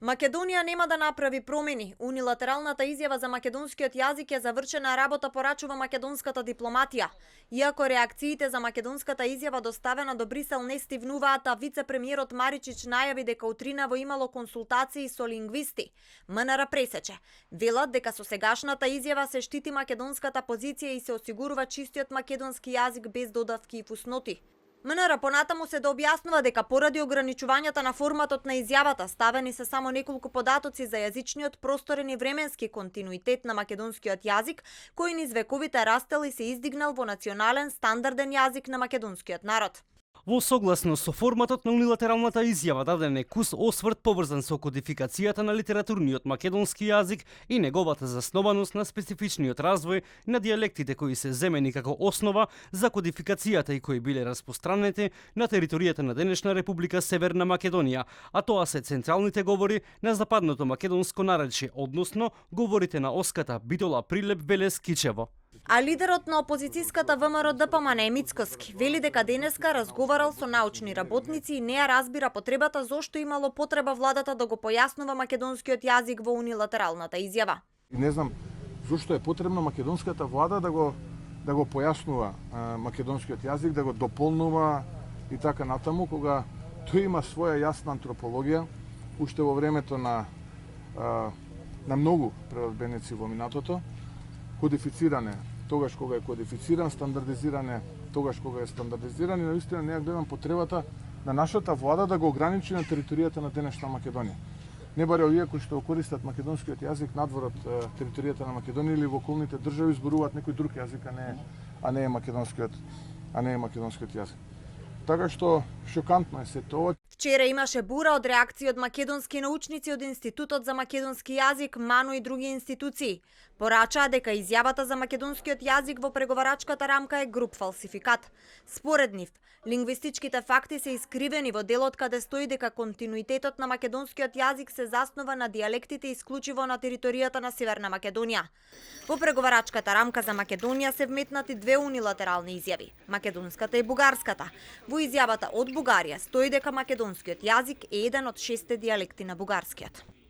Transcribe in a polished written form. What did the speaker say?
Македонија нема да направи промени. Унилатералната изјава за македонскиот јазик е завршена работа, порачува македонската дипломатија. Иако реакциите за македонската изјава доставена до Брисел не стивнуваат, а вице-премиерот Маричич најави дека утринава имало консултации со лингвисти. МНР пресече. Велат дека со сегашната изјава се штити македонската позиција и се осигурува чистиот македонски јазик без додавки и фусноти. МНР понатаму се да објаснува дека поради ограничувањата на форматот на изјавата ставени се само неколку податоци за јазичниот, просторен и временски континуитет на македонскиот јазик, кој низ вековите растел и се издигнал во национален стандарден јазик на македонскиот народ. Во согласност со форматот на унилатералната изјава даден е кус осврт поврзан со кодификацијата на литературниот македонски јазик и неговата заснованост на специфичниот развој на дијалектите кои се земени како основа за кодификацијата и кои биле распространети на територијата на денешна Република Северна Македонија, а тоа се централните говори на западното македонско наречје, односно говорите на Оската, Битола, Прилеп, Велес, Кичево. А лидерот на опозицијската ВМРО ДПМН Мицкоски вели дека денеска разговарал со научни работници и не ја разбира потребата зошто имало потреба владата да го појаснува македонскиот јазик во унилатералната изјава. Не знам зошто е потребно македонската влада да го појаснува македонскиот јазик, да го дополнува и така натаму, кога тој има своја јасна антропологија, уште во времето на многу прерадбеници во минатото, кодифициране тогаш кога е кодифициран, стандардизиране тогаш кога е стандардизиран и наистина не ја гледам потребата на нашата влада да го ограничи на територијата на денешна Македонија. Не баре овие кои што користат македонскиот јазик надвор од територијата на Македонија или во околните држави зборуваат некој друг јазик, а не е македонскиот јазик. Така што шокантно е се тоа. Вчера имаше бура од реакции од македонски научници од Институтот за македонски јазик, МАНУ и други институции. Порачаа дека изјавата за македонскиот јазик во преговарачката рамка е груб фалсификат. Според нив, лингвистичките факти се искривени во делот каде стои дека континуитетот на македонскиот јазик се заснова на дијалектите исклучиво на територијата на Северна Македонија. Во преговарачката рамка за Македонија се вметнати две унилатерални изјави, македонската и бугарската. Во изјавата од Бугарија стои дека македонскиот јазик е еден од 6 дијалекти на бугарскиот.